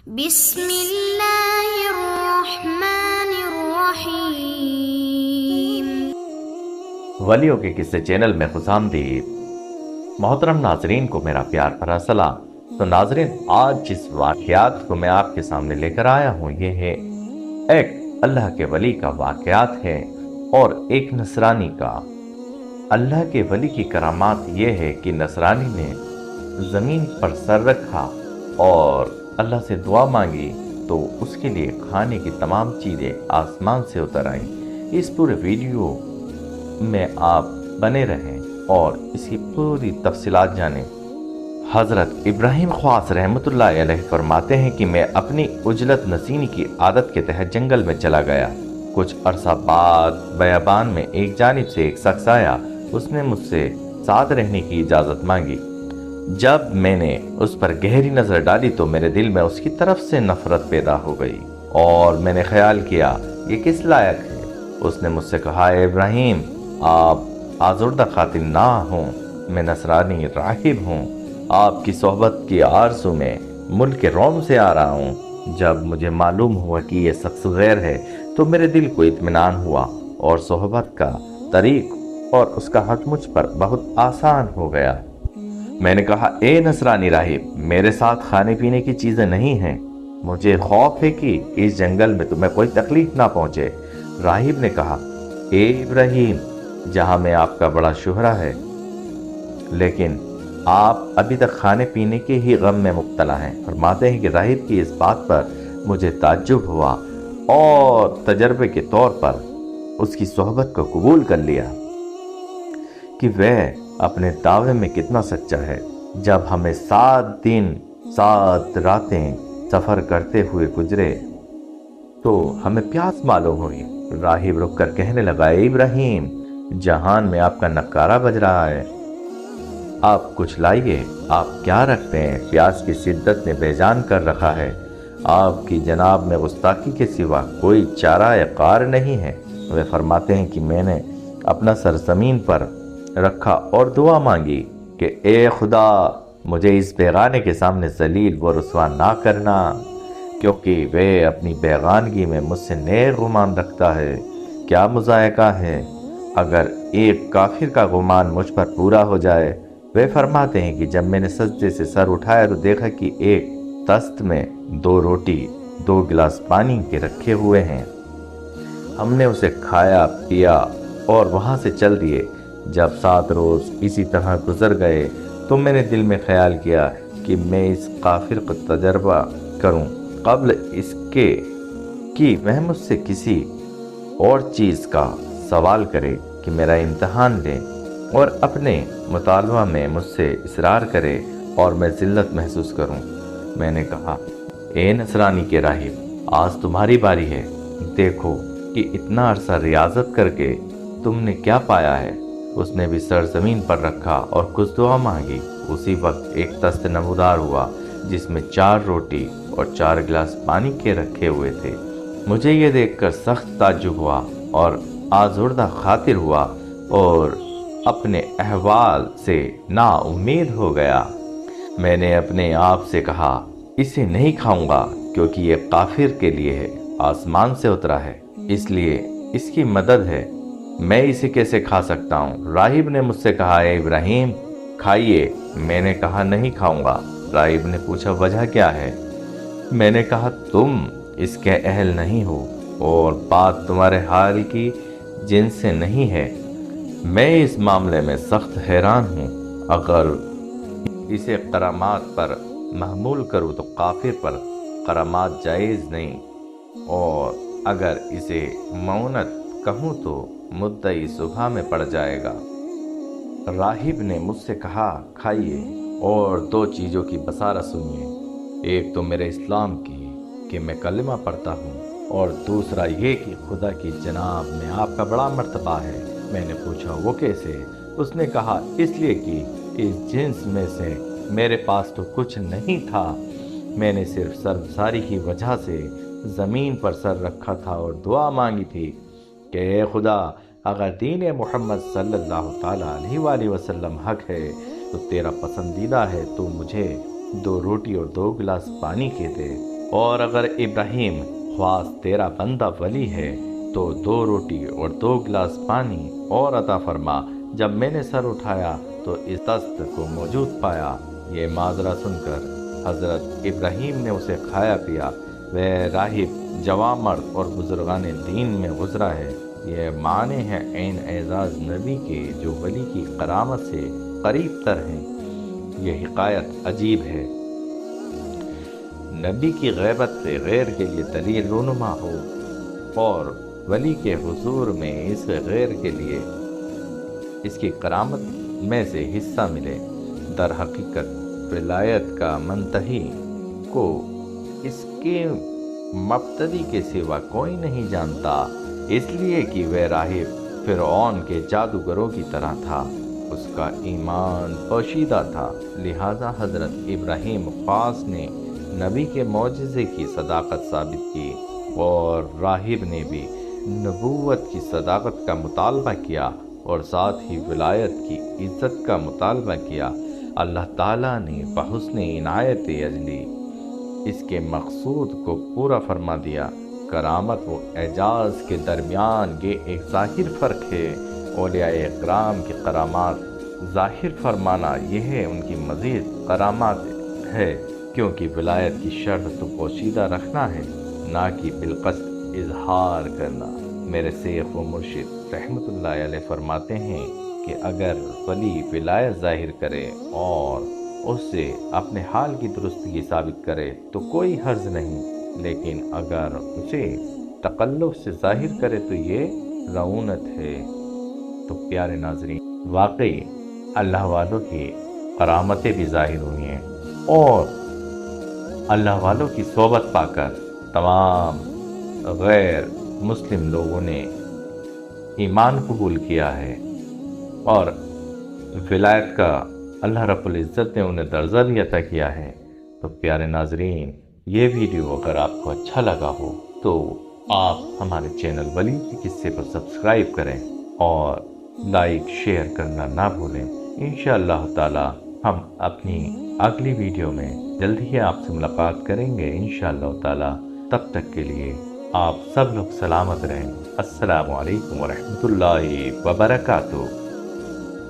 بسم اللہ الرحمن الرحیم۔ ولیوں کے قصے چینل میں خوش آمدید۔ محترم ناظرین کو میرا پیار بھرا سلام۔ تو ناظرین، آج جس واقعات کو میں آپ کے سامنے لے کر آیا ہوں یہ ہے ایک اللہ کے ولی کا واقعات ہے اور ایک نصرانی کا۔ اللہ کے ولی کی کرامات یہ ہے کہ نصرانی نے زمین پر سر رکھا اور اللہ سے دعا مانگی تو اس کے لیے کھانے کی تمام چیزیں آسمان سے اتر آئیں۔ اس پورے ویڈیو میں آپ بنے رہیں اور اس کی پوری تفصیلات جانیں۔ حضرت ابراہیم خواص رحمۃ اللہ علیہ فرماتے ہیں کہ میں اپنی عجلت نشینی کی عادت کے تحت جنگل میں چلا گیا۔ کچھ عرصہ بعد بیابان میں ایک جانب سے ایک شخص آیا۔ اس نے مجھ سے ساتھ رہنے کی اجازت مانگی۔ جب میں نے اس پر گہری نظر ڈالی تو میرے دل میں اس کی طرف سے نفرت پیدا ہو گئی اور میں نے خیال کیا یہ کس لائق ہے۔ اس نے مجھ سے کہا، اے ابراہیم، آپ آزردہ قاتل نہ ہوں، میں نصرانی راہب ہوں، آپ کی صحبت کی آرزو میں ملک روم سے آ رہا ہوں۔ جب مجھے معلوم ہوا کہ یہ شخص غیر ہے تو میرے دل کو اطمینان ہوا اور صحبت کا طریق اور اس کا حق مجھ پر بہت آسان ہو گیا۔ میں نے کہا، اے نصرانی راہب، میرے ساتھ کھانے پینے کی چیزیں نہیں ہیں، مجھے خوف ہے کہ اس جنگل میں تمہیں کوئی تکلیف نہ پہنچے۔ راہب نے کہا، اے ابراہیم، جہاں میں آپ کا بڑا شہرہ ہے لیکن آپ ابھی تک کھانے پینے کے ہی غم میں مبتلا ہیں۔ فرماتے ہیں کہ راہب کی اس بات پر مجھے تعجب ہوا اور تجربے کے طور پر اس کی صحبت کو قبول کر لیا کہ وہ اپنے دعوے میں کتنا سچا ہے۔ جب ہمیں 7 دن 7 راتیں سفر کرتے ہوئے گزرے تو ہمیں پیاس معلوم ہوئی۔ راہب رک کر کہنے لگا، اے ابراہیم، جہان میں آپ کا نکارہ بج رہا ہے، آپ کچھ لائیے، آپ کیا رکھتے ہیں؟ پیاس کی شدت نے بے جان کر رکھا ہے، آپ کی جناب میں گستاخی کے سوا کوئی چارہ کار نہیں ہے۔ وہ فرماتے ہیں کہ میں نے اپنا سر زمین پر رکھا اور دعا مانگی کہ اے خدا، مجھے اس بیگانے کے سامنے ذلیل و رسوا نہ کرنا، کیونکہ وہ اپنی بیگانگی میں مجھ سے نیک گمان رکھتا ہے۔ کیا مذائقہ ہے اگر ایک کافر کا گمان مجھ پر پورا ہو جائے۔ وہ فرماتے ہیں کہ جب میں نے سجدے سے سر اٹھایا تو دیکھا کہ ایک دست میں 2 روٹی 2 گلاس پانی کے رکھے ہوئے ہیں۔ ہم نے اسے کھایا پیا اور وہاں سے چل دیے۔ جب 7 روز اسی طرح گزر گئے تو میں نے دل میں خیال کیا کہ میں اس کافر کو تجربہ کروں قبل اس کے کہ وہ مجھ سے کسی اور چیز کا سوال کرے کہ میرا امتحان لے اور اپنے مطالبہ میں مجھ سے اصرار کرے اور میں ذلت محسوس کروں۔ میں نے کہا، اے نصرانی کے راہب، آج تمہاری باری ہے، دیکھو کہ اتنا عرصہ ریاضت کر کے تم نے کیا پایا ہے۔ اس نے بھی سر زمین پر رکھا اور کچھ دعا مانگی۔ اسی وقت ایک دست نمودار ہوا جس میں 4 روٹی اور 4 گلاس پانی کے رکھے ہوئے تھے۔ مجھے یہ دیکھ کر سخت تعجب ہوا اور آزردہ خاطر ہوا اور اپنے احوال سے نا امید ہو گیا۔ میں نے اپنے آپ سے کہا، اسے نہیں کھاؤں گا کیونکہ یہ کافر کے لیے ہے، آسمان سے اترا ہے، اس لیے اس کی مدد ہے، میں اسے کیسے کھا سکتا ہوں۔ راہب نے مجھ سے کہا، اے ابراہیم، کھائیے۔ میں نے کہا، نہیں کھاؤں گا۔ راہب نے پوچھا، وجہ کیا ہے؟ میں نے کہا، تم اس کے اہل نہیں ہو اور بات تمہارے حال کی جن سے نہیں ہے۔ میں اس معاملے میں سخت حیران ہوں۔ اگر اسے کرامات پر محمول کروں تو کافر پر کرامات جائز نہیں، اور اگر اسے معونت کہوں تو مدعی صبح میں پڑ جائے گا۔ راہب نے مجھ سے کہا، کھائیے اور 2 چیزوں کی بصارت سنیے، ایک تو میرے اسلام کی کہ میں کلمہ پڑھتا ہوں، اور دوسرا یہ کہ خدا کی جناب میں آپ کا بڑا مرتبہ ہے۔ میں نے پوچھا، وہ کیسے؟ اس نے کہا، اس لیے کہ اس جنس میں سے میرے پاس تو کچھ نہیں تھا، میں نے صرف سربزاری کی وجہ سے زمین پر سر رکھا تھا اور دعا مانگی تھی کہ اے خدا، اگر دین محمد صلی اللہ تعالیٰ علیہ وآلہ وسلم حق ہے تو تیرا پسندیدہ ہے تو مجھے 2 روٹی اور 2 گلاس پانی کے دے۔ اور اگر ابراہیم خواص تیرا بندہ ولی ہے تو 2 روٹی اور 2 گلاس پانی اور عطا فرما۔ جب میں نے سر اٹھایا تو اس دست کو موجود پایا۔ یہ ماجرا سن کر حضرت ابراہیم نے اسے کھایا پیا۔ وہ راہب جوان مرد اور بزرگان دین میں گزرا ہے۔ یہ معنی ہے عین اعزاز نبی کے جو ولی کی کرامت سے قریب تر ہیں۔ یہ حکایت عجیب ہے۔ نبی کی غیبت سے غیر کے لیے دلیل رونما ہو اور ولی کے حضور میں اس غیر کے لیے اس کی کرامت میں سے حصہ ملے۔ در حقیقت ولایت کا منتہی کو اس کے مبتدی کے سوا کوئی نہیں جانتا، اس لیے کہ وہ راہب فرعون کے جادوگروں کی طرح تھا، اس کا ایمان پوشیدہ تھا۔ لہذا حضرت ابراہیم خاص نے نبی کے معجزے کی صداقت ثابت کی اور راہب نے بھی نبوت کی صداقت کا مطالبہ کیا اور ساتھ ہی ولایت کی عزت کا مطالبہ کیا۔ اللہ تعالیٰ نے بحسن عنایت اجلی اس کے مقصود کو پورا فرما دیا۔ کرامت و اعجاز کے درمیان یہ ایک ظاہر فرق ہے۔ اولیاء اکرام کی کرامات ظاہر فرمانا یہ ہے ان کی مزید کرامات ہے، کیونکہ ولایت کی شرط تو پوشیدہ رکھنا ہے، نہ کہ بالقصد اظہار کرنا۔ میرے شیخ و مرشد رحمت اللہ علیہ فرماتے ہیں کہ اگر ولی ولایت ظاہر کرے اور اس سے اپنے حال کی درستگی ثابت کرے تو کوئی حرج نہیں، لیکن اگر اسے تکلف سے ظاہر کرے تو یہ رعونت ہے۔ تو پیارے ناظرین، واقعی اللہ والوں کی کرامتیں بھی ظاہر ہوئی ہیں اور اللہ والوں کی صحبت پا کر تمام غیر مسلم لوگوں نے ایمان قبول کیا ہے اور ولایت کا اللہ رب العزت نے انہیں درجہ بھی عطا کیا ہے۔ تو پیارے ناظرین، یہ ویڈیو اگر آپ کو اچھا لگا ہو تو آپ ہمارے چینل ولی کے قصے پر سبسکرائب کریں اور لائک شیئر کرنا نہ بھولیں۔ انشاءاللہ تعالی ہم اپنی اگلی ویڈیو میں جلدی ہی آپ سے ملاقات کریں گے انشاءاللہ تعالی۔ تب تک کے لیے آپ سب لوگ سلامت رہیں۔ السلام علیکم ورحمۃ اللہ وبرکاتہ۔